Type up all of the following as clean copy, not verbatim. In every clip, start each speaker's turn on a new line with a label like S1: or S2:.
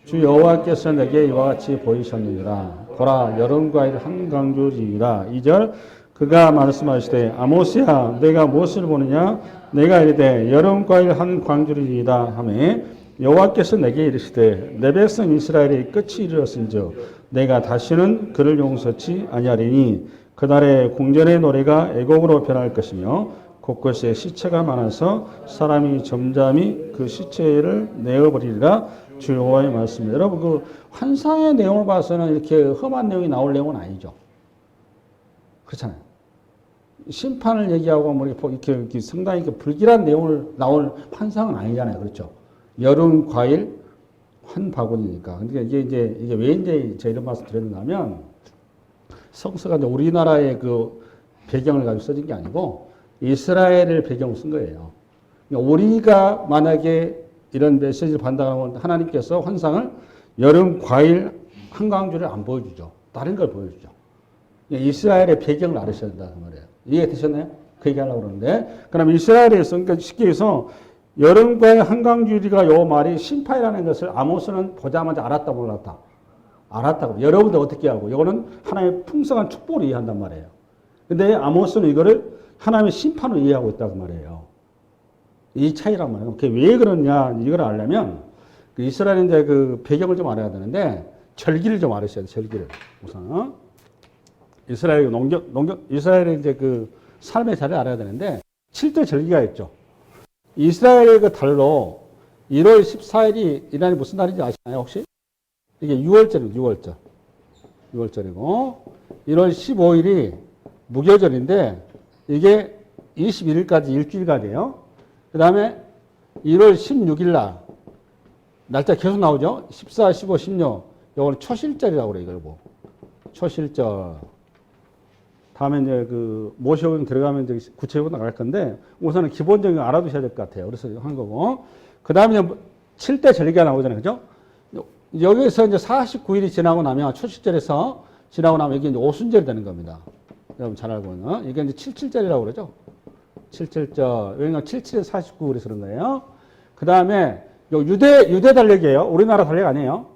S1: 주 여호와께서 내게 이와 같이 보이셨느니라. 보라, 여름 과일 한 강주리이다. 2절, 그가 말씀하시되 아모스야, 내가 무엇을 보느냐? 내가 이르되 여름 과일 한 광주리이다 하매 여호와께서 내게 이르시되 내 백성 이스라엘이 끝이 이르렀은즉 내가 다시는 그를 용서치 아니하리니 그날의 궁전의 노래가 애곡으로 변할 것이며 곳곳에 시체가 많아서 사람이 잠잠히 그 시체를 내어버리리라. 주 여호와의 말씀입니다. 여러분, 그 환상의 내용을 봐서는 이렇게 험한 내용이 나올 내용은 아니죠. 그렇잖아요. 심판을 얘기하고 뭐 이렇게 상당히 불길한 내용을 나올 환상은 아니잖아요. 그렇죠. 여름 과일 한 바구니니까. 그러니까 이게 왜 이제 제가 이런 말씀 드렸는가 하면 성서가 이제 우리나라의 그 배경을 가지고 써진 게 아니고 이스라엘을 배경으로 쓴 거예요. 그러니까 우리가 만약에 이런 메시지를 받는다면 하나님께서 환상을 여름 과일 한강주를 안 보여주죠. 다른 걸 보여주죠. 이스라엘의 배경을 알으셔야 된다 그 말이에요. 이해가 되셨나요? 그 얘기하려고 그러는데, 그럼 이스라엘에서, 그러니까 쉽게 해서 여름 과일 한강주리가 요 말이 심판이라는 것을 아모스는 보자마자 알았다 몰랐다. 알았다고. 여러분들 어떻게 하고? 이거는 하나님의 풍성한 축복을 이해한단 말이에요. 근데 아모스는 이거를 하나님의 심판으로 이해하고 있다고 말이에요. 이 차이란 말이에요. 그게 왜 그러냐, 이걸 알려면, 그 이스라엘의 이제 그 배경을 좀 알아야 되는데, 절기를 좀 알으셔야 돼요, 절기를. 우선. 이스라엘 이스라엘의 이제 그 삶의 자리를 알아야 되는데, 7대 절기가 있죠. 이스라엘의 그 달로 1월 14일이 이 날이 무슨 날인지 아시나요, 혹시? 이게 6월절이고, 6월절. 6월절이고, 1월 15일이 무교절인데, 이게 21일까지 일주일간이에요. 그 다음에 1월 16일 날, 날짜 계속 나오죠? 14, 15, 16. 이거는 초실절이라고 그래요, 이걸 뭐. 초실절. 다음에 이제 그 모시오경 들어가면 이제 구체적으로 나갈 건데, 우선은 기본적인 거 알아두셔야 될 것 같아요. 그래서 한 거고. 그 다음에 7대 절기가 나오잖아요. 그죠? 여기서 이제 49일이 지나고 나면, 초실절에서 지나고 나면 이게 이제 오순절이 되는 겁니다. 여러분 잘 알고 있는. 이게 이제 77절이라고 그러죠. 77절. 왜냐면 77에 49 그래서 그런 거예요. 그 다음에 유대 달력이에요. 우리나라 달력 아니에요.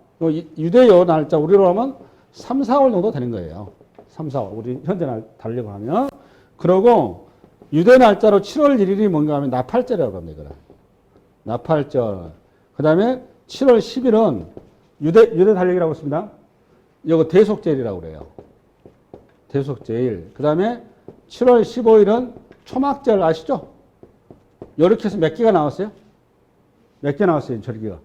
S1: 유대 요 날짜 우리로 하면 3, 4월 정도 되는 거예요. 3, 4월. 우리 현재 달력을 하면. 그러고 유대 날짜로 7월 1일이 뭔가 하면 나팔절이라고 합니다. 이거를. 나팔절. 그 다음에 7월 10일은 유대 달력이라고 했습니다. 이거 대속제일이라고 그래요. 대속제일. 그 다음에 7월 15일은 초막절 아시죠? 이렇게 해서 몇 개가 나왔어요? 몇 개 나왔어요, 절기가?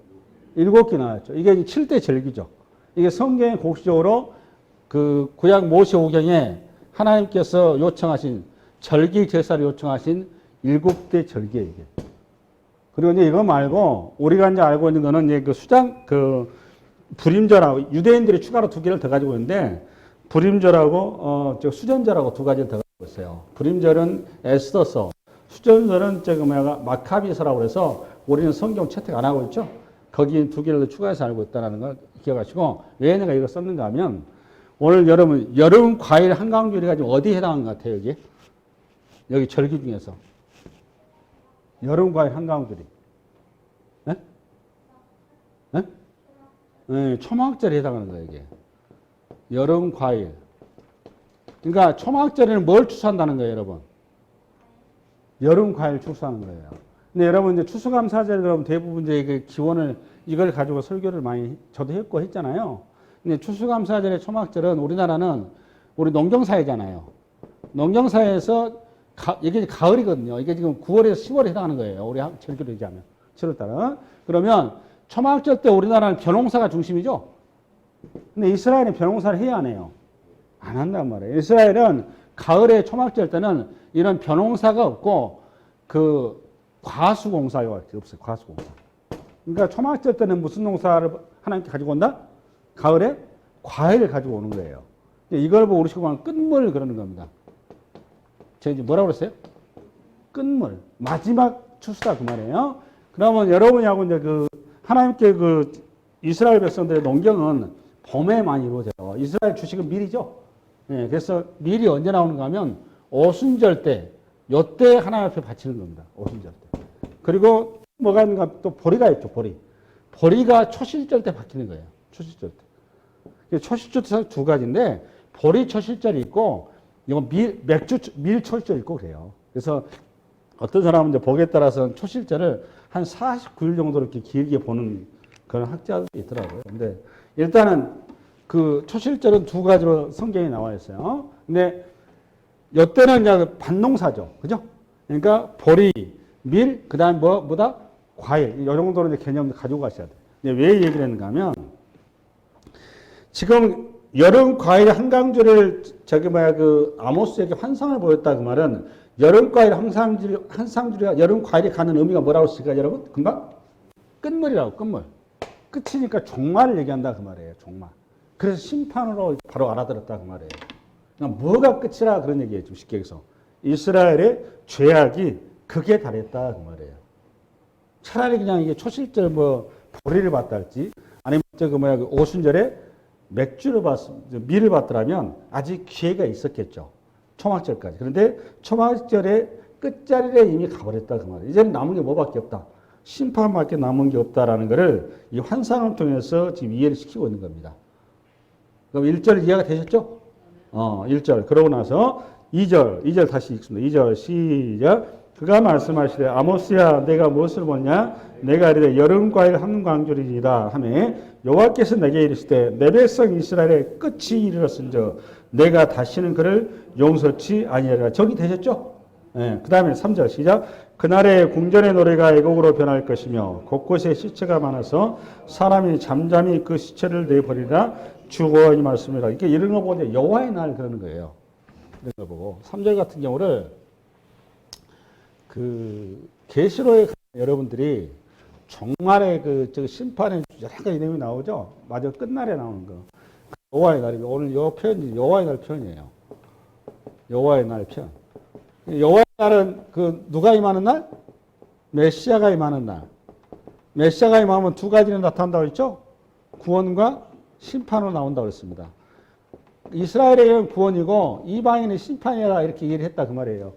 S1: 7개 나왔죠. 이게 7대 절기죠. 이게 성경에 공식적으로 그 구약 모세오경에 하나님께서 요청하신 절기 제사를 요청하신 7대 절기예요, 이게. 그리고 이제 이거 말고 우리가 이제 알고 있는 거는 이제 그 불임절하고 유대인들이 추가로 2개를 더 가지고 있는데 불임절하고 수전절하고 2가지를 더 가지고 있어요. 불임절은 에스더서, 수전절은 마카비서라고 해서 우리는 성경 채택 안 하고 있죠. 거기 2개를 더 추가해서 알고 있다는 걸 기억하시고, 왜 내가 이걸 썼는가 하면 오늘 여름 과일 한강주리가 지금 어디에 해당하는 것 같아요, 여기? 여기 절기 중에서. 여름 과일 한강주리. 네? 네? 네, 초막절에 해당하는 거예요, 이게. 여름 과일. 그러니까 초막절에는 뭘 추수한다는 거예요, 여러분? 여름 과일 추수하는 거예요. 근데 여러분 이제 추수감사절 여러분 대부분 이제 그 기원을 이걸 가지고 설교를 많이 저도 했잖아요. 근데 추수감사절의 초막절은 우리나라는 우리 농경사회잖아요. 농경사회에서 이게 가을이거든요. 이게 지금 9월에서 10월에 해당하는 거예요. 우리 절기로 얘기하면 7월달은. 그러면 초막절 때 우리나라는 벼농사가 중심이죠. 근데 이스라엘은 벼농사를 해야 안 해요? 안 한단 말이에요. 이스라엘은 가을에 초막절 때는 이런 벼농사가 없고 그 과수공사가 없어요. 과수공사. 그러니까 초막절 때는 무슨 농사를 하나님께 가지고 온다? 가을에 과일을 가지고 오는 거예요. 이걸 보고 우리 식구는 끝물 그러는 겁니다. 제가 이제 뭐라고 그랬어요? 끝물. 마지막 추수다 그 말이에요. 그러면 여러분하고 이제 그 하나님께 그 이스라엘 백성들의 농경은 봄에 많이 이루어져요. 이스라엘 주식은 밀이죠. 네, 그래서 밀이 언제 나오는가 하면 오순절 때, 요때 하나님 앞에 바치는 겁니다. 오순절 때. 그리고 뭐가 있는가 또 보리가 있죠. 보리가 초실절 때 바뀌는 거예요. 초실절 때. 초실절 때 두 가지인데 보리 초실절이 있고 이건 밀 초실절이 있고 그래요. 그래서 어떤 사람은 이제 복에 따라서는 초실절을 한 49일 정도 이렇게 길게 보는 그런 학자도 있더라고요. 근데 일단은 그 초실절은 두 가지로 성경에 나와 있어요. 근데 이때는 이제 반농사죠. 그죠? 그러니까 보리, 밀, 그 다음에 뭐다? 과일. 이 정도로 이제 개념을 가지고 가셔야 돼요. 왜 얘기를 했는가 하면 지금 여름 과일 한강주를 아모스에게 환상을 보였다 그 말은 여름 과일 한상주리가 여름 과일이 가는 의미가 뭐라고 했을까 여러분? 금방? 끝물이라고 끝물. 끝이니까 종말을 얘기한다 그 말이에요. 종말. 그래서 심판으로 바로 알아들었다 그 말이에요. 그러니까 뭐가 끝이라 그런 얘기예요. 좀 쉽게 해서. 이스라엘의 죄악이 극에 달했다 그 말이에요. 차라리 그냥 이게 초실절 보리를 봤다 할지 아니면 그 오순절에 밀을 봤더라면 아직 기회가 있었겠죠. 초막절까지. 그런데 초막절의 끝자리에 이미 가버렸다 그 말이에요. 이제는 남은 게 뭐밖에 없다. 심판밖에 남은 게 없다라는 것을 이 환상을 통해서 지금 이해를 시키고 있는 겁니다. 그럼 1절 이해가 되셨죠? 1절. 그러고 나서 2절 다시 읽습니다. 2절 시작. 그가 말씀하시되 아모스야 내가 무엇을 보냐 내가 이르되 여름과일 한강줄이니라 하매 여호와께서 내게 이르시되 내 백성 이스라엘의 끝이 이르렀은즉 내가 다시는 그를 용서치 아니하리라. 저기 되셨죠? 네. 그 다음에 3절 시작. 그날에 궁전의 노래가 애곡으로 변할 것이며 곳곳에 시체가 많아서 사람이 잠잠히 그 시체를 내버리라. 주 여호와의 말씀이라. 이렇게 이런 거 보는데 여호와의 날 그러는 거예요. 이런 거 보고 3절 같은 경우를 그 계시록에 여러분들이 정말의 심판의 여러 가지 이름이 나오죠. 마저 끝날에 나오는 거. 여호와의 날이 오늘 요 표현이 여호와의 날 표현이에요. 여호와의 날 표현. 여호와의 날은 누가 임하는 날? 메시아가 임하는 날. 메시아가 임하면 두 가지는 나타난다고 했죠. 구원과 심판으로 나온다고 했습니다. 이스라엘의 구원이고 이방인의 심판이라 이렇게 얘기를 했다 그 말이에요.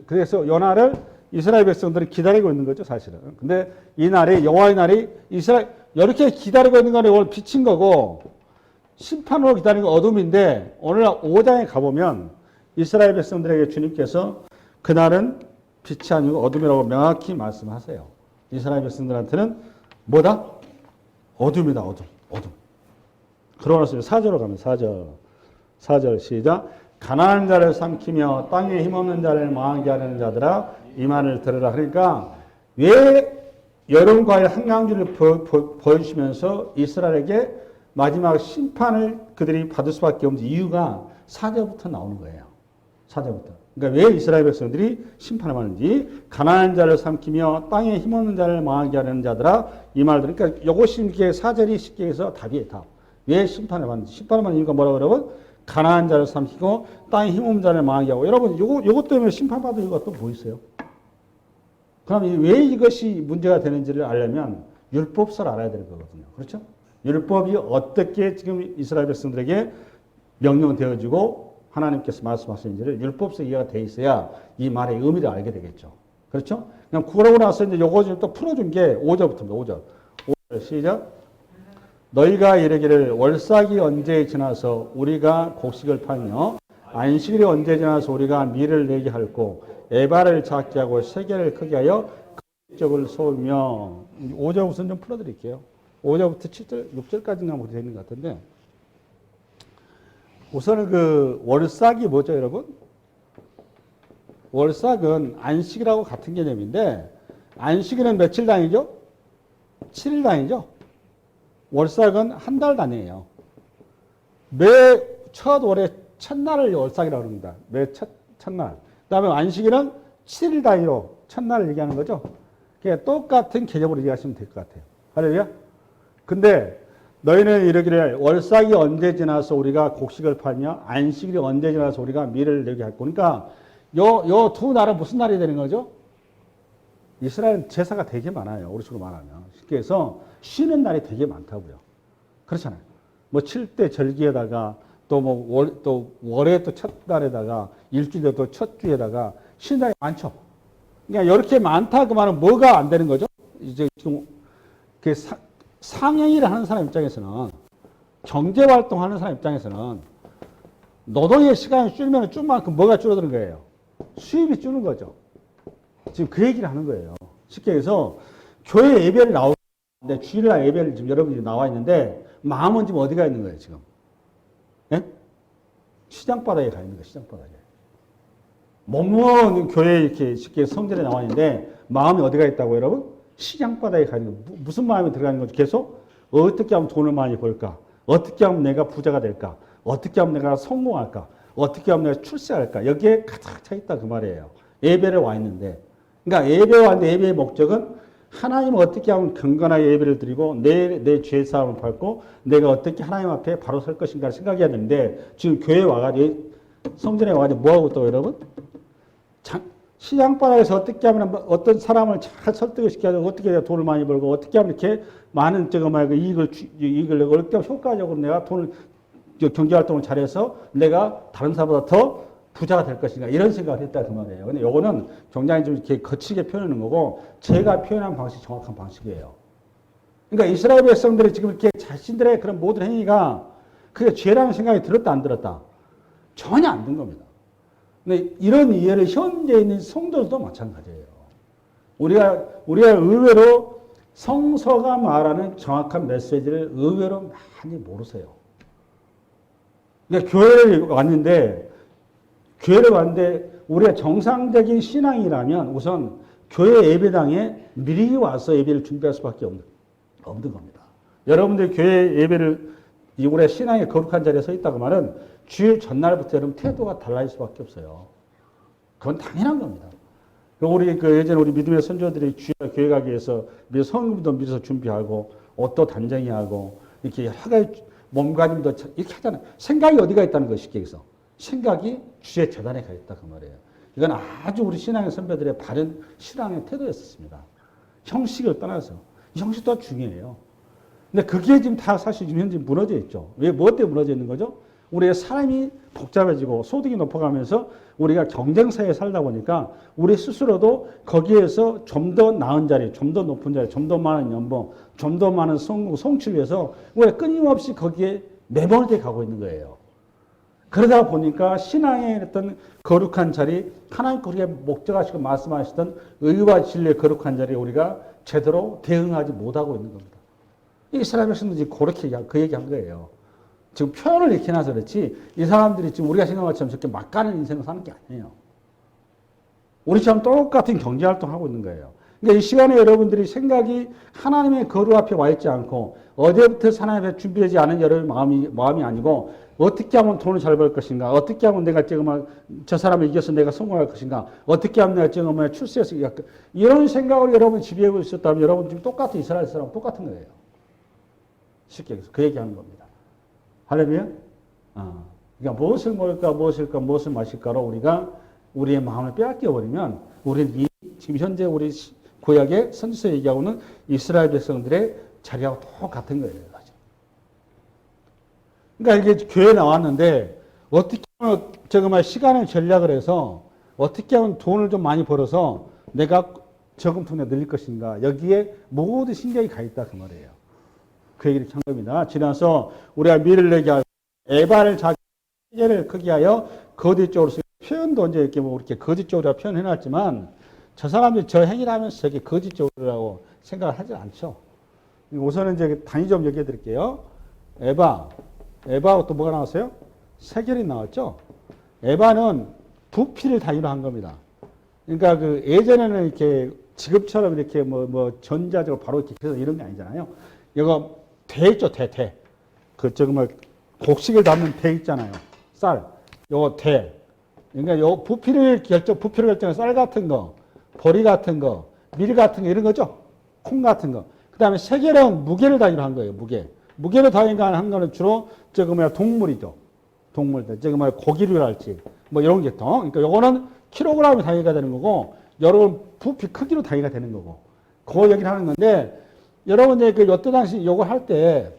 S1: 그래서 요 날을 이스라엘 백성들이 기다리고 있는 거죠, 사실은. 근데 이 날이 여호와의 날이 이렇게 기다리고 있는 건 오늘 빛인 거고 심판으로 기다리는 건 어둠인데 오늘 5장에 가보면 이스라엘 백성들에게 주님께서 그날은 빛이 아니고 어둠이라고 명확히 말씀하세요. 이스라엘 백성들한테는 뭐다? 어둠이다, 어둠. 그러고 나서 4절로 가면 4절 시작. 가난한 자를 삼키며 땅에 힘없는 자를 망하게 하려는 자들아 이 말을 들으라. 그러니까 왜 여름과의 한강주를 보여주시면서 이스라엘에게 마지막 심판을 그들이 받을 수밖에 없는 이유가 4절부터 나오는 거예요. 4절부터. 그러니까 왜 이스라엘 백성들이 심판을 받는지 가난한 자를 삼키며 땅에 힘없는 자를 망하게 하려는 자들아 이 말들. 그러니까 이것이 이렇게 4절이 쉽게 해서 답이에요. 답. 왜 심판을 받는지. 심판을 받는 이유가 뭐라고 여러분? 가난한 자를 삼키고 땅에 힘없는 자를 망하게 하고. 여러분 요것 때문에 심판받을 이유가 또 뭐 있어요? 그럼 왜 이것이 문제가 되는지를 알려면 율법서를 알아야 되는 거거든요. 그렇죠? 율법이 어떻게 지금 이스라엘 백성들에게 명령되어지고 하나님께서 말씀하시는지를 율법서 이해가 돼 있어야 이 말의 의미를 알게 되겠죠. 그렇죠? 그냥 그러고 나서 이제 요거 좀 또 풀어준 게 5절부터입니다. 5절 시작. 너희가 이르기를 월삭이 언제 지나서 우리가 곡식을 팔며 안식일이 언제 지나서 우리가 밀을 내게 할고 에바를 작게 하고 세계를 크게 하여 적을 쏘며 5절 우선 좀 풀어드릴게요. 5절부터 7절, 6절까지인가 되는 것 같은데 우선은 그 월삭이 뭐죠, 여러분? 월삭은 안식이라고 같은 개념인데 안식일은 며칠 단위죠? 7일 단위죠? 월삭은 한 달 단위예요. 매 첫 월의 첫날을 월삭이라고 합니다. 매 첫날. 그 다음에 안식일은 7일 단위로 첫날을 얘기하는 거죠. 그게 똑같은 개념으로 이해하시면 될 것 같아요. 할렐루야? 근데 너희는 이르기를 월삭이 언제 지나서 우리가 곡식을 팔며 안식일이 언제 지나서 우리가 밀을 내게 할 거니까 요 두 날은 무슨 날이 되는 거죠? 이스라엘 제사가 되게 많아요. 우리 식으로 말하면. 쉽게 해서 쉬는 날이 되게 많다고요. 그렇잖아요. 뭐 7대 절기에다가 또 월의 또 첫 날에다가 일주일에 또 첫 주에다가 쉬는 날이 많죠. 그러니까 이렇게 많다 그 말은 뭐가 안 되는 거죠? 이제 지금 그 상행일을 하는 사람 입장에서는, 경제활동하는 사람 입장에서는 노동의 시간이 줄면 줄 만큼 뭐가 줄어드는 거예요? 수입이 줄는 거죠. 지금 그 얘기를 하는 거예요. 쉽게 해서 교회 예배를 나오는데, 주일날 예배를 지금 여러분들이 나와 있는데 마음은 지금 어디가 있는 거예요, 지금? 예? 시장바닥에 가 있는 거예요, 시장바닥에. 몸은 교회에 이렇게 쉽게 성전에 나와 있는데 마음이 어디가 있다고 여러분? 시장바닥에 가 있는 거예요. 무슨 마음이 들어가는 거죠? 계속 어떻게 하면 돈을 많이 벌까? 어떻게 하면 내가 부자가 될까? 어떻게 하면 내가 성공할까? 어떻게 하면 내가 출세할까? 여기에 가득 차 있다 그 말이에요. 예배를 와 있는데. 그러니까 예배에 왔는데 예배의 목적은 하나님을 어떻게 하면 경건하게 예배를 드리고 내 죄 사함을 받고 내가 어떻게 하나님 앞에 바로 설 것인가를 생각해야 되는데, 지금 교회에 와가지고 성전에 와가지고 뭐하고 있다고 여러분? 시장바닥에서 어떻게 하면 어떤 사람을 잘 설득을 시켜서 어떻게 해야 돈을 많이 벌고 어떻게 하면 이렇게 많은 이익을 어떻게 하면 효과적으로 내가 돈을 경제활동을 잘해서 내가 다른 사람보다 더 부자가 될 것인가, 이런 생각을 했다 그 말이에요. 근데 요거는 굉장히 좀 이렇게 거치게 표현하는 거고, 제가 표현한 방식이 정확한 방식이에요. 그러니까 이스라엘 백성들이 지금 이렇게 자신들의 그런 모든 행위가 그게 죄라는 생각이 들었다 안 들었다? 전혀 안 든 겁니다. 근데 이런 이해를 현재 있는 성도들도 마찬가지예요. 우리가 의외로 성서가 말하는 정확한 메시지를 의외로 많이 모르세요. 그러니까 교회를 왔는데 우리가 정상적인 신앙이라면 우선 교회 예배당에 미리 와서 예배를 준비할 수밖에 없는 겁니다. 여러분들 교회 예배를 우리가 신앙의 거룩한 자리에 서 있다고 말은 주일 전날부터 여러분 태도가 달라질 수밖에 없어요. 그건 당연한 겁니다. 우리 예전에 우리 믿음의 선조들이 주일 교회 가기 위해서 성금도 미리서 준비하고 옷도 단정히 하고 이렇게 여러 가지 몸가짐도 이렇게 하잖아요. 생각이 어디가 있다는 것이 쉽게 해서 생각이 주의 재단에 가 있다 그 말이에요. 이건 아주 우리 신앙의 선배들의 바른 신앙의 태도였습니다. 형식을 떠나서 형식도 중요해요. 근데 그게 지금 다 사실 지금 현재 무너져 있죠. 왜, 뭐 때문에 무너져 있는 거죠? 우리의 삶이 복잡해지고 소득이 높아가면서 우리가 경쟁사회에 살다 보니까 우리 스스로도 거기에서 좀 더 나은 자리, 좀 더 높은 자리, 좀 더 많은 연봉, 좀 더 많은 성취를 위해서 우리가 끊임없이 거기에 매몰되게 가고 있는 거예요. 그러다 보니까 신앙의 어떤 거룩한 자리, 하나님께 우리가 목적하시고 말씀하시던 의와 진리의 거룩한 자리에 우리가 제대로 대응하지 못하고 있는 겁니다. 이스라엘 백성들이 그렇게 그 얘기한 거예요. 지금 표현을 이렇게 해놔서 그렇지 이 사람들이 지금 우리가 생각한 것처럼 저렇게 막 가는 인생을 사는 게 아니에요. 우리처럼 똑같은 경제활동을 하고 있는 거예요. 그러니까 이 시간에 여러분들이 생각이 하나님의 거룩 앞에 와 있지 않고 어제부터 하나님 앞에 준비되지 않은 여러분의 마음이 아니고 어떻게 하면 돈을 잘 벌 것인가, 어떻게 하면 내가 지금 저 사람을 이겨서 내가 성공할 것인가, 어떻게 하면 내가 지금 출세해서 이런 생각을 여러분이 지배하고 있었다면 여러분 지금 똑같은 이스라엘 사람 똑같은 거예요. 쉽게 해서 그 얘기하는 겁니다. 할렐루야? 그러니까 무엇을 먹을까, 무엇을 마실까로 우리가 우리의 마음을 빼앗겨 버리면 우리는 지금 현재 우리 구약의 선지서 얘기하고는 이스라엘 백성들의 자리하고 똑같은 거예요. 그러니까 이게 교회에 나왔는데 어떻게 하면 시간을 전략을 해서 어떻게 하면 돈을 좀 많이 벌어서 내가 저금통에 늘릴 것인가, 여기에 모든 신경이 가 있다 그 말이에요. 그 얘기를 한 겁니다. 지나서 우리가 미를 내게 하여 에바를 자기 세계를 크게 하여 거짓 쪽으로 표현도 언제 이렇게 이렇게 거짓 쪽으로 표현해놨지만 저 사람들이 저 행위를 하면서 저게 거짓 쪽으로라고 생각을 하지 않죠. 우선은 이제 단위 좀 얘기해 드릴게요. 에바하고 또 뭐가 나왔어요? 세겔이 나왔죠. 에바는 부피를 단위로 한 겁니다. 그러니까 그 예전에는 이렇게 지금처럼 이렇게 뭐 전자적으로 바로 이렇게 해서 이런 게 아니잖아요. 이거 대 있죠, 대. 그 정말 곡식을 담는 대 있잖아요. 쌀. 요거 대. 그러니까 요 부피를 결정한 쌀 같은 거, 보리 같은 거, 밀 같은 거 이런 거죠. 콩 같은 거. 그다음에 세겔은 무게를 단위로 한 거예요. 무게를 단위로 한 거는 주로 동물이죠. 동물들. 고기를 할지 뭐 이런 게 더. 그러니까 요거는 킬로그램이 단위가 되는 거고, 여러분 부피 크기로 단위가 되는 거고. 그 얘기를 하는 건데, 여러분들 요때 당시 요거 할 때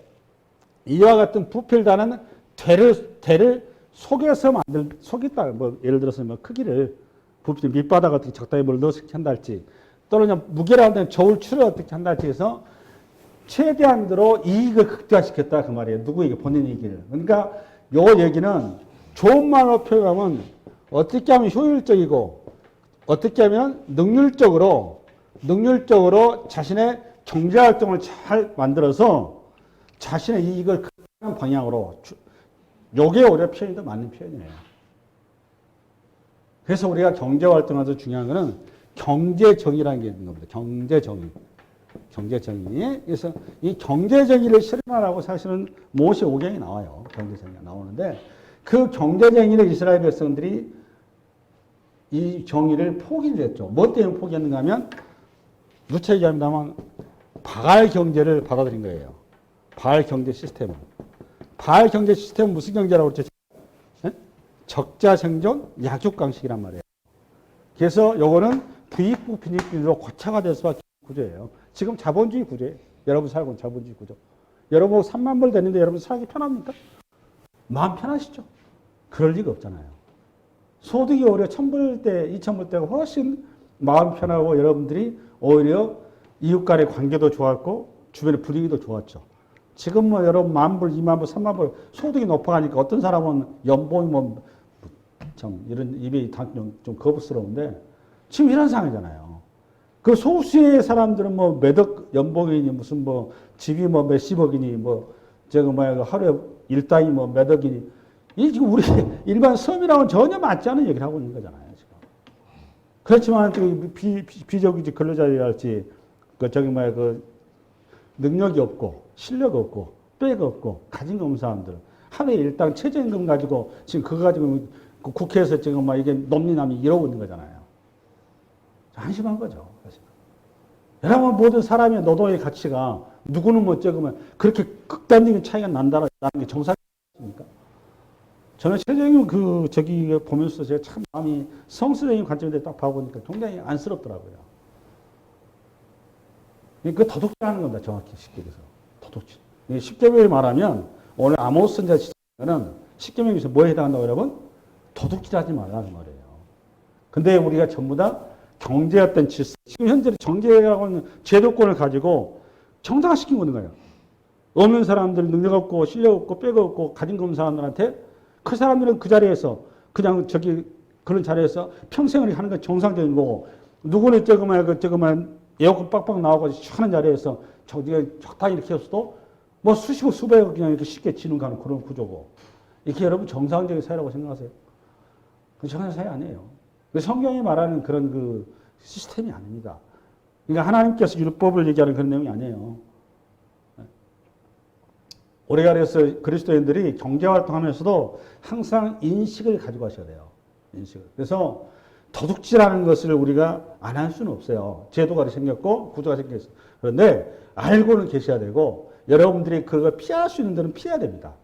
S1: 이와 같은 부피를 다는 대를 속여서 속였다. 뭐 예를 들어서 뭐 크기를 부피 밑바닥 어떻게 적당히 뭘 넣어서 한다 할지, 또는 그냥 무게를 할 때는 저울추를 어떻게 한다 할지 해서 최대한대로 이익을 극대화시켰다 그 말이에요. 누구에게? 본인 이익을. 그러니까 요 얘기는 좋은 말로 표현하면 어떻게 하면 효율적이고 어떻게 하면 능률적으로 자신의 경제활동을 잘 만들어서 자신의 이익을 극대화하는 방향으로 요게 오히려 표현이 더 맞는 표현이에요. 그래서 우리가 경제활동에서 중요한 거는 경제정의라는 게 있는 겁니다. 경제정의. 그래서 이 경제정의를 실현하라고 사실은 모세 오경이 나와요. 경제정의가 나오는데 그 경제정의를 이스라엘 백성들이 이 정의를 포기를 했죠. 뭐 때문에 포기했는가 하면 누차 얘기합니다만 바알 경제를 받아들인 거예요. 바알 경제 시스템. 바알 경제 시스템은 무슨 경제라고 그랬죠? 적자 생존 약육강식이란 말이에요. 그래서 요거는 부익부 빈익빈으로 고착화 될 수밖에 없는 구조예요. 지금 자본주의 구조예요. 여러분 살고 있는 자본주의 구조. 여러분 3만 불 됐는데 여러분 살기 편합니까? 마음 편하시죠? 그럴 리가 없잖아요. 소득이 오히려 1,000불대, 2,000불대가 훨씬 마음 편하고 여러분들이 오히려 이웃 간의 관계도 좋았고 주변의 분위기도 좋았죠. 지금 뭐 여러분 10,000불, 20,000불, 30,000불 소득이 높아가니까 어떤 사람은 연봉이 뭐 참 이런 입이 좀 거부스러운데 지금 이런 상황이잖아요. 그 소수의 사람들은 뭐 몇억 연봉이니 무슨 뭐 집이 뭐 몇십억이니 뭐 저거 뭐야 하루에 일당이 뭐 몇억이니 이 지금 우리 일반 서민하고는 전혀 맞지 않은 얘기를 하고 있는 거잖아요. 지금. 그렇지만 비정규직 근로자랄지 그 저기 뭐야 그 능력이 없고 실력 없고 빽 없고 가진 거 없는 사람들 하루에 일당 최저임금 가지고 지금 그거 가지고 국회에서 지금 막 이게 논리남이 이러고 있는 거잖아요. 한심한 거죠. 여러분 모든 사람의 노동의 가치가 누구는 뭐 적으면 그렇게 극단적인 차이가 난다는 게 정상입니까? 저는 최저임금 그 저기 보면서 제가 참 마음이 성서적인 관점에서 딱 봐보니까 굉장히 안쓰럽더라고요. 그 도둑질하는 겁니다. 정확히 쉽게 얘기해서 도둑질. 십계명을 말하면 오늘 아모스 선지자 지적은 십계명에서 뭐에 해당한다고 여러분? 도둑질하지 말라는 말이에요. 근데 우리가 전부 다 경제 어떤 질서, 지금 현재 경제라고 하는 제도권을 가지고 정상화시키고 있는 거예요. 없는 사람들, 능력 없고 실력 없고 뼈가 없고 가진 거 없는 사람들한테 그 사람들은 그 자리에서 그냥 그런 자리에서 평생을 하는 건 정상적인 거고 누구는 저거만 에어컨 빡빡 나오고 시원한 자리에서 적당히 이렇게 했어도 뭐 수십억 수백억 그냥 이렇게 쉽게 지는 가는 그런 구조고 이렇게 여러분 정상적인 사회라고 생각하세요? 그 정상적인 사회 아니에요. 성경이 말하는 그런 그 시스템이 아닙니다. 그러니까 하나님께서 율법을 얘기하는 그런 내용이 아니에요. 오래가래서 그리스도인들이 경제활동하면서도 항상 인식을 가지고 하셔야 돼요. 인식을. 그래서 도둑질하는 것을 우리가 안 할 수는 없어요. 제도가 생겼고 구조가 생겼어요. 그런데 알고는 계셔야 되고 여러분들이 그걸 피할 수 있는 데는 피해야 됩니다.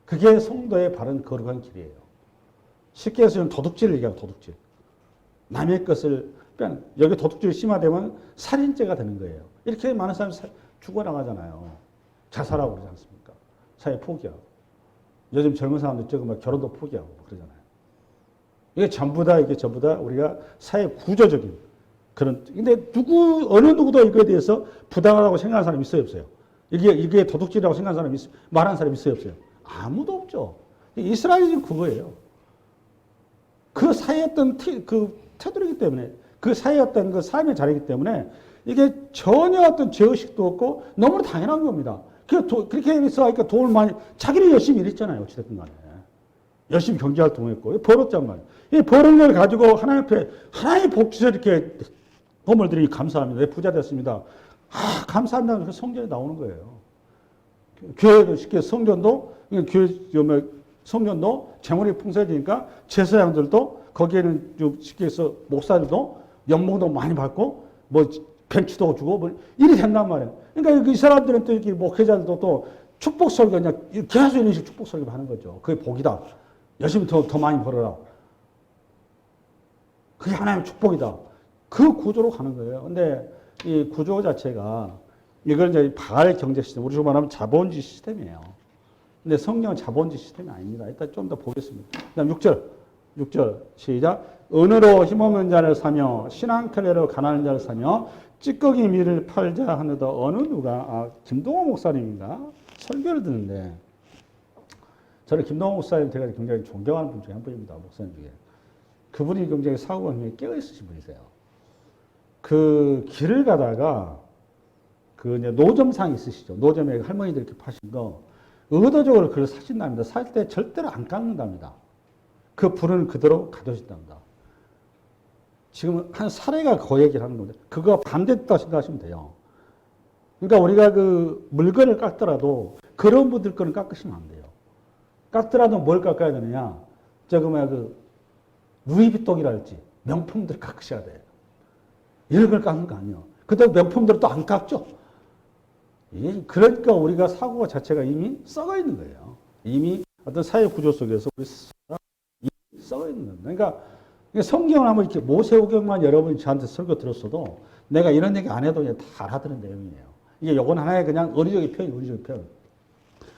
S1: 그게 성도의 바른 거룩한 길이에요. 쉽게 해서 도둑질을 얘기하고 도둑질. 남의 것을 여기 도둑질이 심화되면 살인죄가 되는 거예요. 이렇게 많은 사람이 죽어나가잖아요. 자살하고 그러지 않습니까? 사회 포기하고. 요즘 젊은 사람들 저거 막 결혼도 포기하고 그러잖아요. 이게 전부 다 우리가 사회 구조적인 그런, 근데 어느 누구도 이거에 대해서 부당하다고 생각하는 사람이 있어요, 없어요? 이게 도둑질이라고 생각하는 사람이 말하는 사람이 있어요, 없어요? 아무도 없죠. 이스라엘이 지금 그거예요. 그 사회의 어떤 태도이기 때문에, 그 사회의 어떤 그 삶의 자리이기 때문에 이게 전혀 어떤 죄의식도 없고 너무나 당연한 겁니다. 그렇게 해서 하니까 돈을 많이, 자기는 열심히 일했잖아요, 어찌됐든 간에. 열심히 경제활동했고, 벌었단 말이에요. 이 버는 걸 가지고 하나님 앞에, 하나님 복주셔 이렇게 도움을 드리니 감사합니다. 내 부자 됐습니다. 감사합니다. 그 성전에 나오는 거예요. 교회도 쉽게 성전도 재물이 풍성해지니까 제사장들도 거기에는 쉽게 해서 목사들도 연봉도 많이 받고 뭐 벤츠도 주고 뭐 일이 된단 말이에요. 그러니까 이 사람들은 또 이렇게 목회자들도 또 축복 설교 그냥 계속 이런 식으로 축복 설교 하는 거죠. 그게 복이다. 열심히 더 많이 벌어라. 그게 하나님의 축복이다. 그 구조로 가는 거예요. 근데 이 구조 자체가 이건 이제 바알 경제 시스템, 우리로 말하면 자본주의 시스템이에요. 근데 성경은 자본주의 시스템이 아닙니다. 일단 좀 더 보겠습니다. 그다음 6절 시작. 은으로 힘없는 자를 사며 신앙클레로 가난한 자를 사며 찌꺼기 밀을 팔자 하느더 어느 누가 김동호 목사님인가 설교를 듣는데 저는 김동호 목사님 제가 굉장히 존경하는 분 중에 한 분입니다. 목사님 중에. 그분이 굉장히 사고가 굉장히 깨어있으신 분이세요. 그 길을 가다가 그 이제 노점상 있으시죠. 노점에 할머니들 이렇게 파신 거 의도적으로 그걸 사신답니다. 살 때 절대로 안 깎는답니다. 그 불은 그대로 가두신답니다. 지금 한 사례가 그 얘기를 하는 건데 그거 반대다 생각하시면 돼요. 그러니까 우리가 그 물건을 깎더라도 그런 분들 거는 깎으시면 안 돼요. 깎더라도 뭘 깎아야 되느냐? 그 루이비통이랄지 명품들 깎으셔야 돼요. 이런 걸 깎는 거 아니에요. 그다음 명품들은 또 안 깎죠. 그러니까 우리가 사고 자체가 이미 썩어 있는 거예요. 이미 어떤 사회 구조 속에서 우리 이미 썩어 있는 겁니다. 그러니까 성경을 한번 이렇게 모세오경만 여러분이 저한테 설교 들었어도 내가 이런 얘기 안 해도 다 알아듣는 내용이에요. 이게 요건 하나의 그냥 어리적인 표현, 어리적인 표현.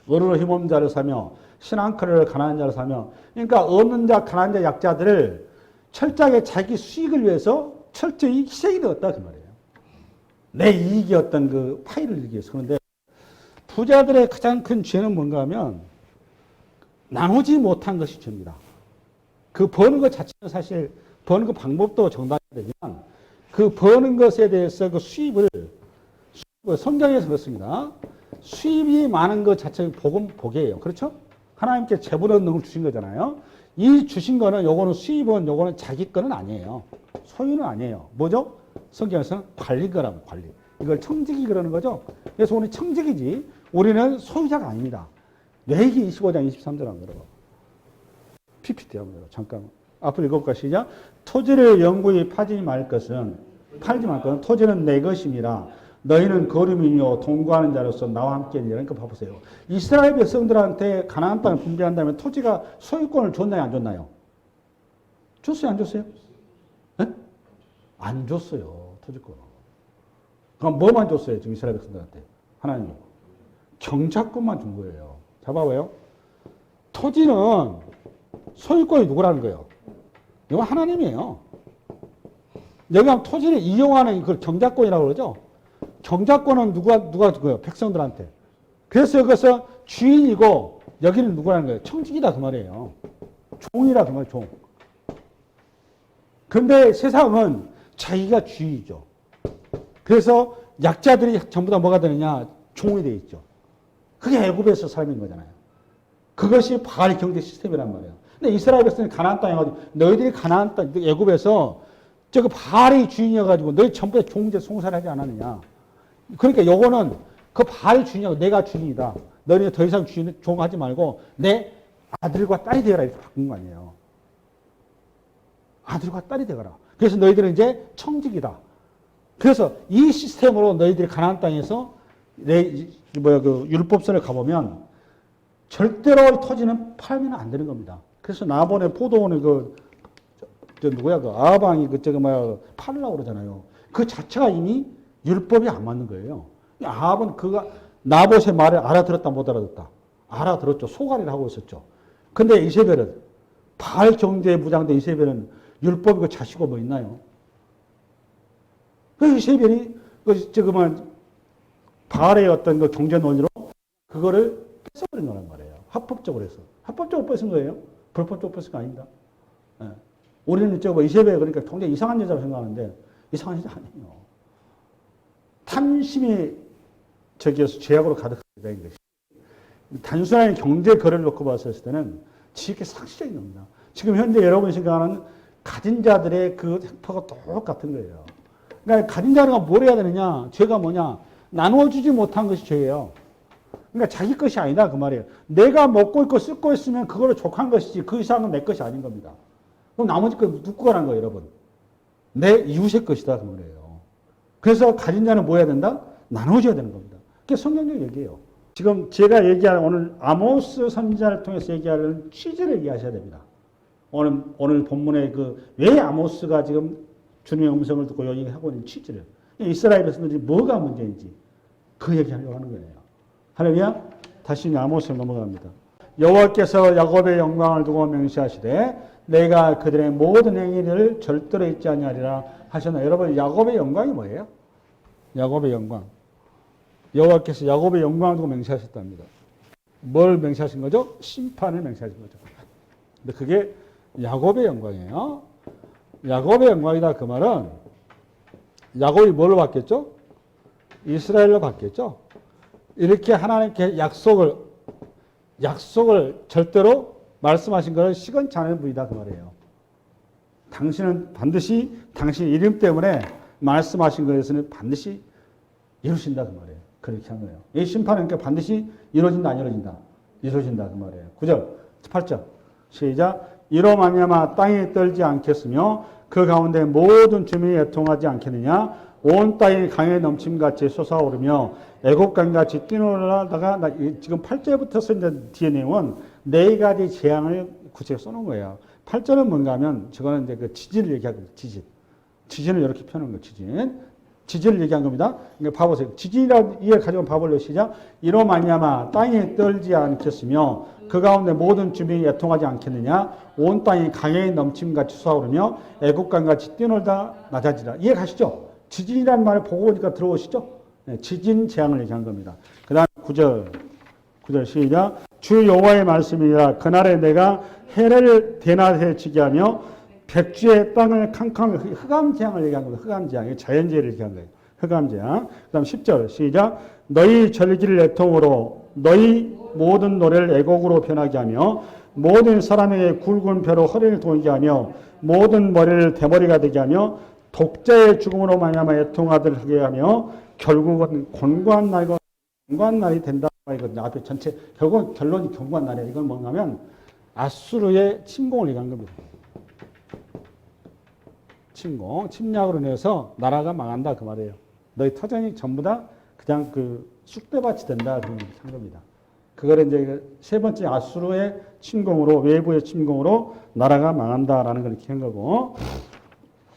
S1: 어른을 힘없는 자를 사며 신앙크를 가난한 자를 사며 그러니까 없는 자, 가난한 자, 약자들을 철저하게 자기 수익을 위해서 철저히 희생이 되었다 그 말이에요. 내 이익이 어떤 그 파일을 이루기 위해서. 그런데 부자들의 가장 큰 죄는 뭔가 하면 나누지 못한 것이 죄입니다. 그 버는 것 자체는 사실 버는 그 방법도 정당해야 되지만 그 버는 것에 대해서 그 수입을 성경에서 그렇습니다. 수입이 많은 것 자체가 복이에요. 그렇죠? 하나님께 재물 얻는 걸 주신 거잖아요. 이 주신 거는 요거는 수입은 요거는 자기 거는 아니에요. 소유는 아니에요. 뭐죠? 성경에서는 관리거라고 관리. 이걸 청지기 그러는 거죠. 그래서 오늘 청지기지 우리는 소유자가 아닙니다. 레위기 25장 23절 안 그러고. PPT 한번 잠깐 앞으로 읽어볼까 시작. 토지를 영구히 팔지 말 것은 토지는 내 것임이라 너희는 거름이며 동거하는 자로서 나와 함께니라. 그러니까 봐보세요. 이스라엘 백성들한테 가나안 땅을 분배한 다음에 토지가 소유권을 줬나요, 안 줬나요? 줬어요, 안 줬어요? 네? 안 줬어요, 토지권을. 그럼 뭐만 줬어요, 지금 이스라엘 백성들한테? 하나님이 경작권만 준 거예요. 자, 봐봐요. 토지는 소유권이 누구라는 거예요? 이건 하나님이에요. 여기 하면 토지를 이용하는 그걸 경작권이라고 그러죠? 경작권은 누가 주고요? 백성들한테. 그래서 여기서 주인이고 여기는 누구라는 거예요? 청직이다 그 말이에요. 종이라 그 말이에요. 종. 그런데 세상은 자기가 주인이죠. 그래서 약자들이 전부 다 뭐가 되느냐? 종이 되어 있죠. 그게 애굽에서 삶인 거잖아요. 그것이 바알 경제 시스템이란 말이에요. 근데 이스라엘 백성이 가나안 땅에 가지고 너희들이 가나안 땅 애굽에서 저거 바알이 주인이어가지고 너희 전부 다 종제 송사를 하지 않았느냐? 그러니까 요거는 그 바알이 주인이고 내가 주인이다. 너희는 더 이상 주인 종하지 말고 내 아들과 딸이 되어라 이렇게 바꾼 거 아니에요. 아들과 딸이 되어라. 그래서 너희들은 이제 청직이다. 그래서 이 시스템으로 너희들이 가나안 땅에서 그 율법서를 가보면 절대로 토지는 팔면 안 되는 겁니다. 그래서 나본의 포도원의 그 아방이 팔으려고 그러잖아요. 그 자체가 이미 율법이 안 맞는 거예요. 아합은 나봇의 말을 알아들었다 못 알아듣다. 알아들었죠. 소갈이를 하고 있었죠. 근데 이세벨은 바알 경제에 무장된 이세벨은 율법이 그 자시고 뭐 있나요? 그 이세벨이 바알의 어떤 그 경제 논리로 그거를 뺏어버린 거란 말이에요. 합법적으로 해서. 합법적으로 뺏은 거예요. 불법적으로 뺏은 거 아닙니다. 네. 우리는 이세벨 그러니까 굉장히 이상한 여자로 생각하는데 이상한 여자 아니에요. 탐심이 저기에서 죄악으로 가득하게 것이. 단순한 경제 거래를 놓고 봤을 때는 지극히 상식적인 겁니다. 지금 현재 여러분이 생각하는 가진 자들의 그 획파가 똑같은 거예요. 그러니까 가진 자가 뭘 해야 되느냐? 죄가 뭐냐? 나누어주지 못한 것이 죄예요. 그러니까 자기 것이 아니다 그 말이에요. 내가 먹고 있고 쓰고 있으면 그거를 족한 것이지 그 이상은 내 것이 아닌 겁니다. 그럼 나머지 거 누구 거라는 거예요, 여러분? 내 이웃의 것이다 그 말이에요. 그래서 가진 자는 뭐 해야 된다? 나눠줘야 되는 겁니다. 그게 성경적 얘기예요. 지금 제가 얘기하는 오늘 아모스 선지자를 통해서 얘기하는 취지를 얘기하셔야 됩니다. 오늘 본문의 왜 아모스가 지금 주님의 음성을 듣고 얘기하고 있는 취지를. 이스라엘 백성들이 뭐가 문제인지 그 얘기하려고 하는 거예요. 할렐루야. 다시 아모스로 넘어갑니다. 여호와께서 야곱의 영광을 두고 맹세하시되 내가 그들의 모든 행위를 절대로 잊지 아니하리라 하셨나. 여러분 야곱의 영광이 뭐예요? 야곱의 영광. 여호와께서 야곱의 영광을 두고 맹세하셨답니다. 뭘 맹세하신 거죠? 심판을 맹세하신 거죠. 근데 그게 야곱의 영광이에요. 야곱의 영광이다 그 말은 야곱이 뭘로 받겠죠? 이스라엘로 받겠죠. 이렇게 하나님께 약속을 절대로 말씀하신 것을 시건치 않은 분이다 그 말이에요. 당신은 반드시 당신 이름 때문에 말씀하신 것에서는 반드시 이루신다 그 말이에요. 그렇게 한 거예요. 이 심판은 그러니까 반드시 이루어진다 안 이루어진다? 이루어진다 그 말이에요. 9절 8절 시작. 이로 말미암아 땅이 떨지 않겠으며 그 가운데 모든 주민이 애통하지 않겠느냐. 온 땅이 강에 넘침같이 솟아오르며 애국강같이 뛰놀라다가 지금 8절부터 쓴 뒤에 내용은 4가지 재앙을 구체적으로 써놓은 거예요. 8절은 뭔가 하면 저거는 이제 그 지진을 얘기하고 지진을 이렇게 펴는 거예요. 지진을 얘기한 겁니다. 그러니까 봐보세요. 지진이라고 이해 가지고 봐볼래요. 시작. 이로 말미암아 땅이 떨지 않겠으며 그 가운데 모든 주민이 애통하지 않겠느냐. 온 땅이 강에 넘침같이 솟아오르며 애국강같이 뛰놀다 낮아지라. 이해 가시죠? 지진이라는 말을 보고 오니까 들어오시죠? 네, 지진 재앙을 얘기한 겁니다. 그 다음 9절 시작. 주 여호와의 말씀이라. 그날에 내가 해를 대낮에 지게 하며 백주의 땅을 캄캄 흑암 재앙을 얘기한 겁니다. 흑암 재앙. 자연재해를 얘기한 거예요. 흑암 재앙. 그 다음 10절 시작. 너희 절기를 애통으로 너희 모든 노래를 애곡으로 변하게 하며 모든 사람에게 굵은 벼로 허리를 돌게 하며 모든 머리를 대머리가 되게 하며 독자의 죽음으로 말미암아 애통하들 하게 하며 결국은 곤고한 날이 된다. 이거든요. 앞에 전체 결국 결론이 견고한 날이에요. 이건 뭔가면 아수르의 침공을 얘기한 겁니다. 침략으로 인해서 나라가 망한다 그 말이에요. 너희 터전이 전부 다 그냥 그 쑥대밭이 된다 그런 얘기 한 겁니다. 그걸 이제 세 번째 아수르의 침공으로 외부의 침공으로 나라가 망한다라는 걸 이렇게 한 거고.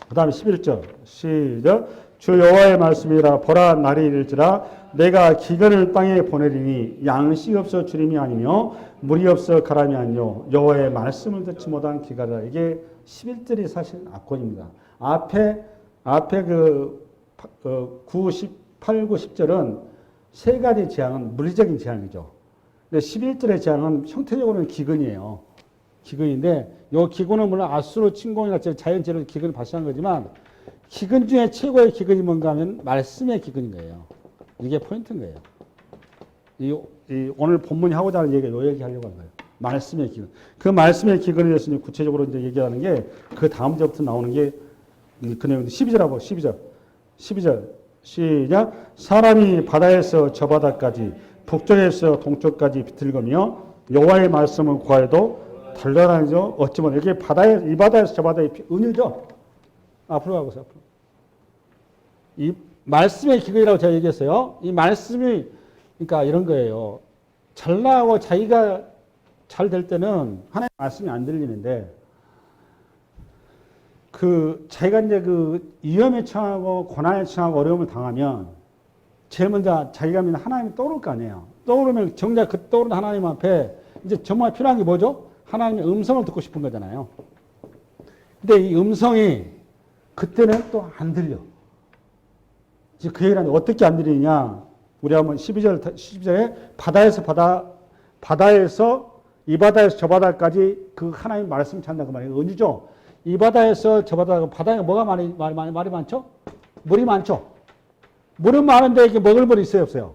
S1: 그다음에 11절 시작. 주 여호와의 말씀이라. 보라 날이 이를지라 내가 기근을 땅에 보내리니 양식 없어 주림이 아니며 물이 없어 가람이 아니요 여호와의 말씀을 듣지 못한 기가라. 이게 11절이 사실 압권입니다. 앞에 그 9, 8, 9, 10절은 세 가지 재앙은 물리적인 재앙이죠. 근데 11절의 재앙은 형태적으로는 기근이에요. 기근인데 이 기근은 물론 아수르 침공이나 자연재해로 기근을 발생한 거지만 기근 중에 최고의 기근이 뭔가 하면 말씀의 기근인 거예요. 이게 포인트인 거예요. 오늘 본문이 하고자 하는 얘기가 이 얘기 하려고 한 거예요. 말씀의 기근. 그 말씀의 기근에 대해서 구체적으로 이제 얘기하는 게 그 다음 절부터 나오는 게 그 내용 12절하고 12절 시작. 사람이 바다에서 저 바다까지 북쪽에서 동쪽까지 비틀거며 여호와의 말씀을 구하여도 달려다니죠. 어찌면 이게 이 바다에서 저 바다에 은유죠. 앞으로 가보세요. 앞으로. 이 말씀의 기근이라고 제가 얘기했어요. 이 말씀이 그러니까 이런 거예요. 잘나고 자기가 잘 될 때는 하나님의 말씀이 안 들리는데 자기가 이제 위험에 처하고 고난에 처하고 어려움을 당하면 제일 먼저 자기가 믿는 하나님이 떠오를 거 아니에요. 떠오르면 정작 그 떠오르는 하나님 앞에 이제 정말 필요한 게 뭐죠? 하나님의 음성을 듣고 싶은 거잖아요. 근데 이 음성이 그때는 또 안 들려. 이제 그 얘기를 하는데 어떻게 안 들리냐? 우리 한번 12절에 바다에서 이 바다에서 저 바다까지 그 하나님 말씀 찾는다 그 말이에요. 은유죠. 이 바다에서 저 바다에 뭐가 말이 많죠? 물이 많죠. 물은 많은데 이게 먹을 물이 있어요, 없어요?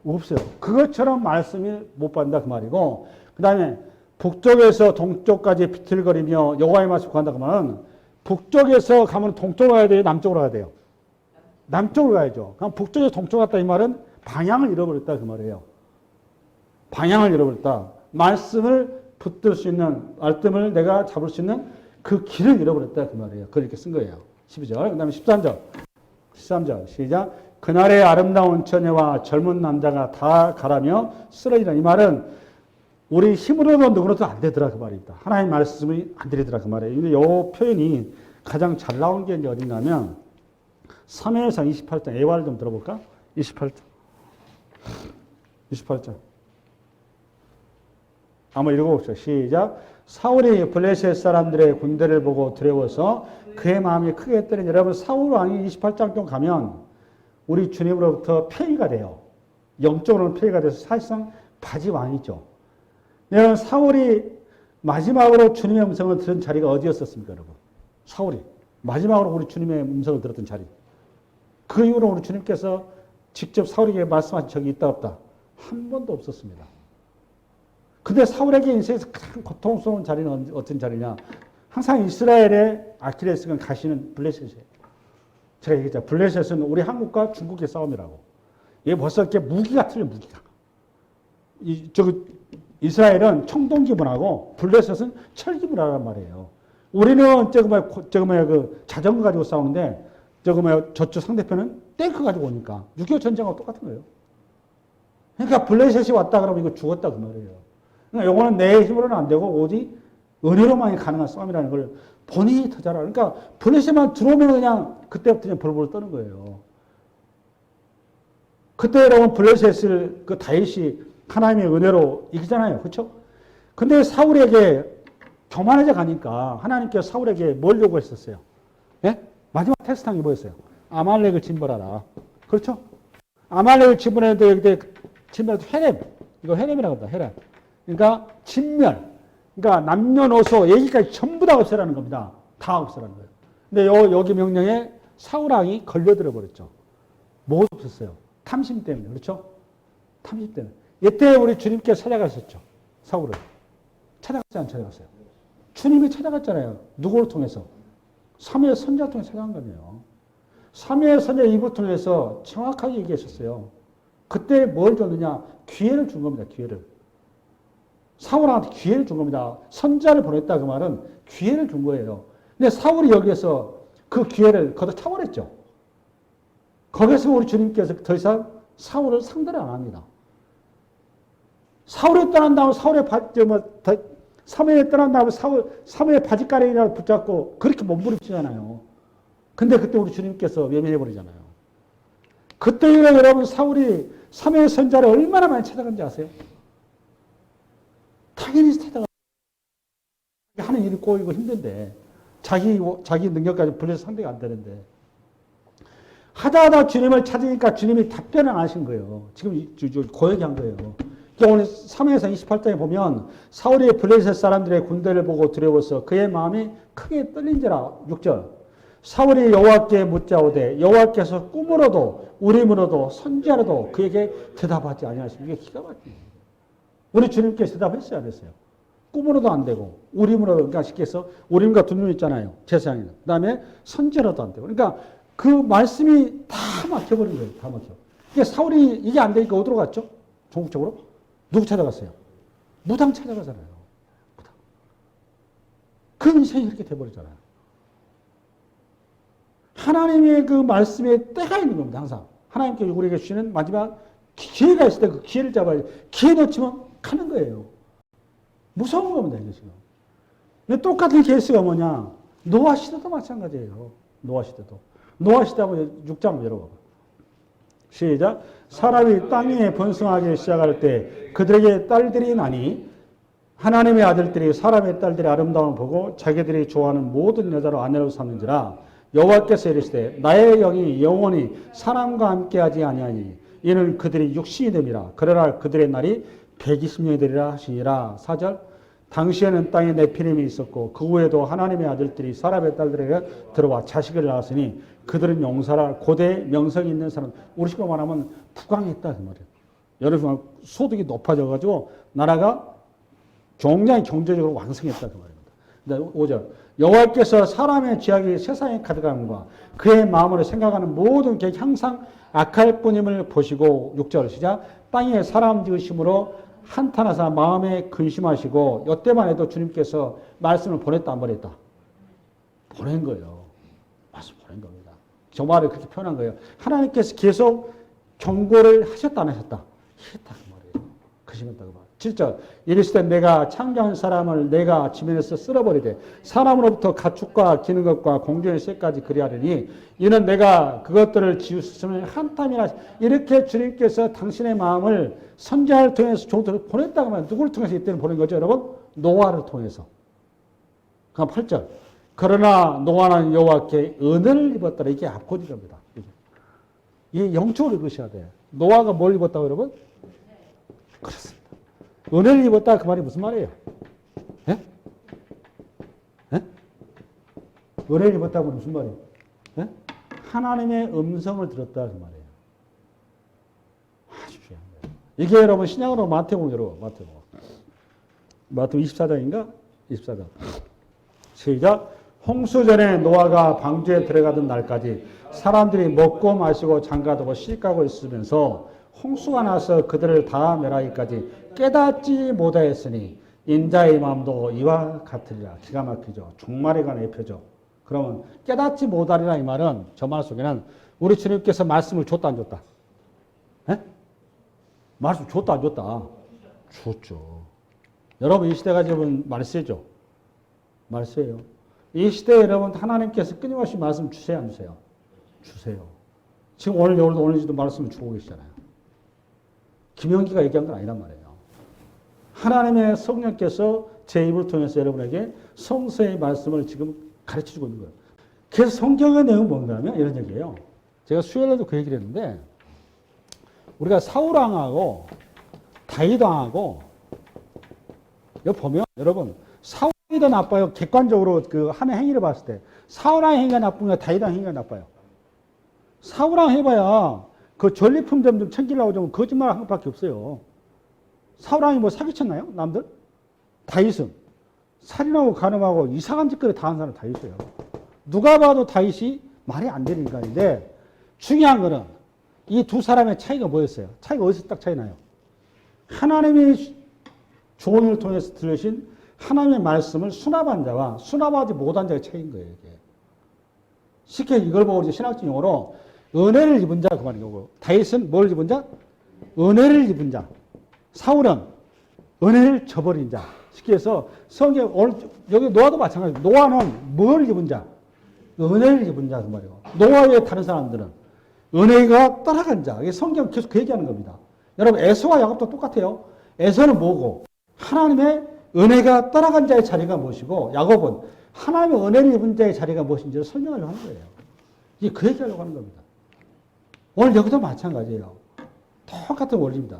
S1: 없어요. 그것처럼 말씀이 못 받는다 그 말이고, 그 다음에 북쪽에서 동쪽까지 비틀거리며 여호와의 말씀 구한다 그 말은 북쪽에서 가면 동쪽으로 가야 돼요, 남쪽으로 가야 돼요? 남쪽으로 가야죠. 그럼 북쪽에서 동쪽으로 갔다 이 말은 방향을 잃어버렸다 그 말이에요. 방향을 잃어버렸다. 말씀을 붙들 수 있는, 말씀을 내가 잡을 수 있는 그 길을 잃어버렸다 그 말이에요. 그렇게 쓴 거예요. 12절. 그 다음에 13절. 시작. 그날의 아름다운 처녀와 젊은 남자가 다 가라며 쓰러지라. 이 말은 우리 힘으로도 누구로도 안 되더라 그 말입니다. 하나님 말씀이 안 되더라 그 말이에요. 근데 이 표현이 가장 잘 나온 게 이제 어딘가 하면 3회상 28장 애화를 좀 들어볼까? 28장. 한번 읽어봅시다. 시작. 사울이 블레셋 사람들의 군대를 보고 두려워서 그의 마음이 크게 떨린. 여러분 사울 왕이 28장 좀 가면 우리 주님으로부터 폐위가 돼요. 영적으로는 폐위가 돼서 사실상 바지왕이죠. 여러분, 사울이 마지막으로 주님의 음성을 들은 자리가 어디였었습니까, 여러분? 사울이 마지막으로 우리 주님의 음성을 들었던 자리. 그 이후로 우리 주님께서 직접 사울에게 말씀하신 적이 있다 없다? 한 번도 없었습니다. 근데 사울에게 인생에서 가장 고통스러운 자리는 어떤 자리냐? 항상 이스라엘의 아킬레스건 가시는 블레셋이에요. 제가 얘기했죠. 블레셋은 우리 한국과 중국의 싸움이라고. 이게 벌써 이렇게 무기가 틀려, 무기가. 이스라엘은 청동기문하고 블레셋은 철기문하란 말이에요. 우리는 그 자전거 가지고 싸우는데 저쪽 상대편은 탱크 가지고 오니까 6.25 전쟁하고 똑같은 거예요. 그러니까 블레셋이 왔다 그러면 이거 죽었다 그 말이에요. 그러니까 이거는 내 힘으로는 안 되고 오직 은혜로만이 가능한 싸움이라는 걸 본인이 더 잘 알아. 그러니까 블레셋만 들어오면 그냥 그때부터 그냥 벌벌 떠는 거예요. 그때 여러분 블레셋을 그 다윗이 하나님의 은혜로 이기잖아요. 그렇죠? 근데 사울에게 교만해져 가니까 하나님께서 사울에게 뭘 요구했었어요? 예? 마지막 테스트한 게 뭐였어요? 아말렉을 진벌하라. 그렇죠? 아말렉을 진벌했는데 여기 진벌해도 헤렘. 이거 헤렘이라고 합니다. 헤렘. 그러니까 진멸. 그러니까 남녀노소 얘기까지 전부 다 없애라는 겁니다. 다 없애라는 거예요. 근데 여기 명령에 사울왕이 걸려들어 버렸죠. 뭐가 없었어요? 탐심 때문에. 그렇죠? 탐심 때문에. 이때 우리 주님께서 찾아가셨죠. 사울을. 찾아갔지 안 찾아갔어요? 주님이 찾아갔잖아요. 누구를 통해서? 사무엘 선지자를 통해서 찾아간 거예요. 사무엘 선지자 입을 통해서 정확하게 얘기하셨어요. 그때 뭘 줬느냐? 기회를 준 겁니다. 기회를. 사울한테 기회를 준 겁니다. 선지자를 보냈다 그 말은 기회를 준 거예요. 근데 사울이 여기에서 그 기회를 걷어차버렸죠. 거기서 우리 주님께서 더 이상 사울을 상대를 안 합니다. 사울이 떠난 다음에 사무엘이 떠난 다음에 사무엘 바지가랑이라고 붙잡고 그렇게 몸부림치잖아요. 근데 그때 우리 주님께서 외면해버리잖아요. 그때 여러분 사울이 사무엘 선지자를 얼마나 많이 찾아간지 아세요? 당연히 찾아가. 하는 일이 꼬이고 힘든데 자기 능력까지 불려서 상대가 안 되는데 하다 주님을 찾으니까 주님이 답변을 안 하신 거예요. 지금 고역이 한 거예요. 오늘 사무엘상 28장에 보면 사울이 블레셋 사람들의 군대를 보고 두려워서 그의 마음이 크게 떨린지라. 6절. 사울이 여호와께 묻자오되 여호와께서 꿈으로도 우림으로도 선지자로도 그에게 대답하지 아니하시면 이게 기가 막히죠. 우리 주님께서 대답했어요, 안 했어요? 꿈으로도 안 되고 우림으로도, 그러니까 쉽게 해서 우림과 두림 있잖아요. 제사장에. 그 다음에 선지자로도 안 되고. 그러니까 그 말씀이 다 막혀버린 거예요. 다 막혀. 그러니까 사울이 이게 안 되니까 어디로 갔죠? 전국적으로? 누구 찾아갔어요? 무당 찾아가잖아요. 무당. 그 인생이 이렇게 돼버리잖아요. 하나님의 그 말씀에 때가 있는 겁니다. 항상. 하나님께 우리에게 주시는 마지막 기회가 있을 때 그 기회를 잡아야 돼. 기회 놓치면 가는 거예요. 무서운 겁니다. 이게 지금. 근데 똑같은 케이스가 뭐냐. 노아 시대도 마찬가지예요. 노아 시대도. 노아 시대하고 6장 열어봐봐. 시작. 사람이 땅 위에 번성하기 시작할 때 그들에게 딸들이 나니 하나님의 아들들이 사람의 딸들의 아름다움을 보고 자기들이 좋아하는 모든 여자로 아내로 삼는지라. 여호와께서 이르시되 나의 영이 영원히 사람과 함께하지 아니하니 이는 그들이 육신이 됨이라. 그러나 그들의 날이 120년이 되리라 하시니라. 4절. 당시에는 땅에 네피림이 있었고 그 후에도 하나님의 아들들이 사람의 딸들에게 들어와 자식을 낳았으니 그들은 용사라. 고대 명성이 있는 사람. 우리 식으로 말하면 부강했다 그 말이에요. 여러분 소득이 높아져가지고 나라가 굉장히 경제적으로 왕성했다 그 말입니다. 5절. 여호와께서 사람의 죄악이 세상에 가득함과 그의 마음으로 생각하는 모든 계획이 항상 악할 뿐임을 보시고 6절 시작. 땅에 사람 지으심으로 한탄하사 마음에 근심하시고 이때만 해도 주님께서 말씀을 보냈다 안 보냈다? 보낸 거예요. 말씀 보낸 겁니다. 저 말을 그렇게 표현한 거예요. 하나님께서 계속 경고를 하셨다 안 하셨다? 했다 그 말이에요. 그시면다고 말. 7절. 이르시되 내가 창조한 사람을 내가 지면에서 쓸어버리되 사람으로부터 가축과 기는 것과 공중의 새까지 그리하려니 이는 내가 그것들을 지으셨으면 한탄이라. 이렇게 주님께서 당신의 마음을 선지자를 통해서 종들을 보냈다고 하면 누구를 통해서 이때는 보낸 거죠 여러분? 노아를 통해서. 그럼 8절. 그러나 노아는 여호와께 은혜를 입었더라. 이게 앞god인 겁니다.
S2: 이 영적으로 읽으셔야 돼요. 노아가 뭘 입었다고 여러분? 그렇습니다. 은혜를 입었다 그 말이 무슨 말이에요? 예? 예? 은혜를 입었다고 무슨 말이에요? 예? 하나님의 음성을 들었다 그 말이에요. 아주 중요한 거예요. 이게 여러분 신약으로 마태복음 여러분 마태복음 24장인가? 24장. 시작. 홍수 전에 노아가 방주에 들어가던 날까지 사람들이 먹고 마시고 장가두고 시집가고 있으면서 홍수가 나서 그들을 다 멸하기까지 깨닫지 못하였으니 인자의 마음도 이와 같으리라. 기가 막히죠. 종말에 관한 예표죠. 그러면 깨닫지 못하리라 이 말은 저 말 속에는 우리 주님께서 말씀을 줬다 안 줬다? 에? 말씀 줬다 안 줬다? 줬죠. 여러분 이 시대가 지금 말세죠. 말세예요. 이 시대에 여러분 하나님께서 끊임없이 말씀 주세요 안 주세요? 주세요. 지금 오늘도 말씀을 주고 계시잖아요. 김영기가 얘기한 건 아니란 말이에요. 하나님의 성령께서 제 입을 통해서 여러분에게 성서의 말씀을 지금 가르쳐주고 있는 거예요. 그래서 성경의 내용은 뭔가면 이런 얘기예요. 제가 수요일에도 그 얘기를 했는데 우리가 사울왕하고 다윗왕하고 여기 보면 여러분 사울이 더 나빠요. 객관적으로 그 하는 행위를 봤을 때 사울왕의 행위가 나쁜가 다윗왕의 행위가 나빠요. 사울왕 해봐야 그 전리품 좀 챙기려고 좀 거짓말 한 것밖에 없어요. 사울왕이 뭐 사기쳤나요? 남들? 다윗은 살인하고 간음하고 이상한 짓거리 다 한 사람 다 있어요. 누가 봐도 다윗이 말이 안 되는 인간인데 중요한 거는 이 두 사람의 차이가 뭐였어요? 차이가 어디서 딱 차이 나요? 하나님의 조언을 통해서 들으신 하나님의 말씀을 수납한 자와 수납하지 못한 자의 차이인 거예요. 이게. 쉽게 이걸 보고 이제 신학적 용어로 은혜를 입은 자 그 말이고 다윗은 뭘 입은 자? 은혜를 입은 자. 사울은 은혜를 저버린 자. 쉽게 해서 성경 오늘 여기 노아도 마찬가지예요. 노아는 뭘 입은 자? 은혜를 입은 자 그 말이에요. 노아의 다른 사람들은 은혜가 떠나간 자. 이게 성경 계속 그 얘기하는 겁니다. 여러분 에서와 야곱도 똑같아요. 에서는 뭐고? 하나님의 은혜가 떠나간 자의 자리가 무엇이고 야곱은 하나님의 은혜를 입은 자의 자리가 무엇인지를 설명하려고 하는 거예요. 이게 그 얘기하려고 하는 겁니다. 오늘 여기도 마찬가지예요. 똑같은 원리입니다.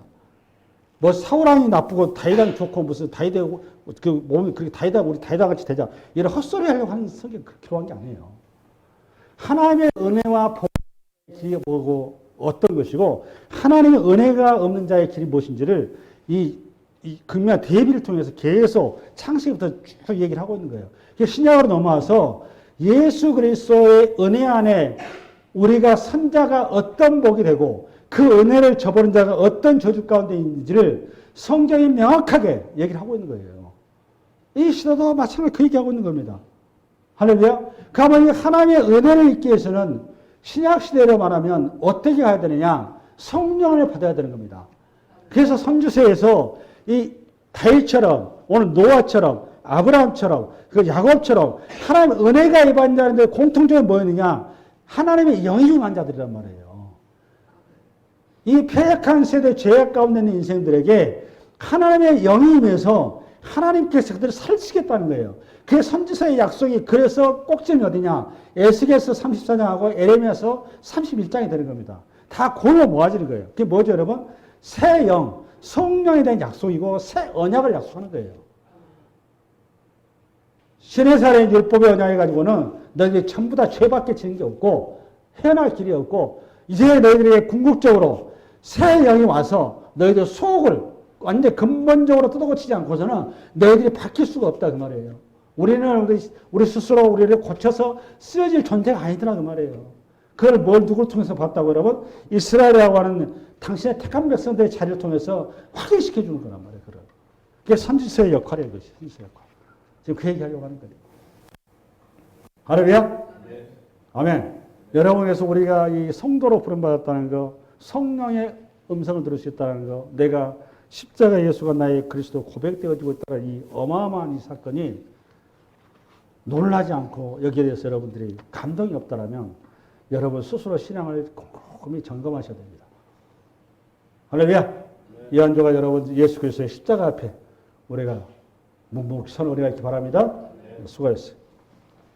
S2: 뭐 사울왕이 나쁘고 다윗왕이 좋고 무슨 다윗하고 그 몸이 그렇게 다윗하고 우리 다윗왕 같이 되자 이런 헛소리 하려고 하는 성경 그렇게 한 게 아니에요. 하나님의 은혜와 복의 길이 뭐고 어떤 것이고 하나님의 은혜가 없는 자의 길이 무엇인지를 이 금면 대비를 통해서 계속 창세기부터 쭉 얘기를 하고 있는 거예요. 신약으로 넘어와서 예수 그리스도의 은혜 안에 우리가 선자가 어떤 복이 되고 그 은혜를 저버린 자가 어떤 저주 가운데 있는지를 성경이 명확하게 얘기를 하고 있는 거예요. 이 시대도 마찬가지로 그 얘기하고 있는 겁니다. 할렐루야. 그러면 하나님의 은혜를 잊기 위해서는 신약 시대로 말하면 어떻게 가야 되느냐? 성령을 받아야 되는 겁니다. 그래서 선지서에서 이 다윗처럼 오늘 노아처럼 아브라함처럼 그 야곱처럼 하나님의 은혜가 임한 자인데 공통점이 뭐였느냐? 하나님의 영이 임한 자들이란 말이에요. 이 패역한 세대 죄악 가운데 있는 인생들에게 하나님의 영이 임해서 하나님께서 그들을 살리시겠다는 거예요. 그게 선지서의 약속이 그래서 꼭지는 어디냐? 에스겔서 34장하고 에레미야서 31장이 되는 겁니다. 다 골로 모아지는 거예요. 그게 뭐죠 여러분? 새 영, 성령에 대한 약속이고 새 언약을 약속하는 거예요. 시내살의 율법의 언약해 가지고는 너희들이 전부 다 죄밖에 지는 게 없고 헤어날 길이 없고 이제 너희들에게 궁극적으로 새 영이 와서 너희들 속을 완전 근본적으로 뜯어고치지 않고서는 너희들이 바뀔 수가 없다 그 말이에요. 우리는 우리 스스로 우리를 고쳐서 쓰여질 존재가 아니더라 그 말이에요. 그걸 누구를 통해서 봤다고 여러분? 이스라엘이라고 하는 당신의 택한 백성들의 자리를 통해서 확인시켜 주는 거란 말이에요. 그게 선지서의 역할이에요. 그것이 선지서의 역할. 지금 그 얘기하려고 하는 거예요. 할렐루야? 네. 아멘. 여러분에서 우리가 이 성도로 부름받았다는 거, 성령의 음성을 들을 수 있다는 거, 내가 십자가 예수가 나의 그리스도 고백되어지고 있다는 이 어마어마한 이 사건이 놀라지 않고 여기에 대해서 여러분들이 감동이 없다면 여러분 스스로 신앙을 꼼꼼히 점검하셔야 됩니다. 할렐루야. 네. 이 한주가 여러분 예수 그리스도의 십자가 앞에 우리가 묵묵히 서는 은혜가 있기 바랍니다. 네. 수고하셨어요.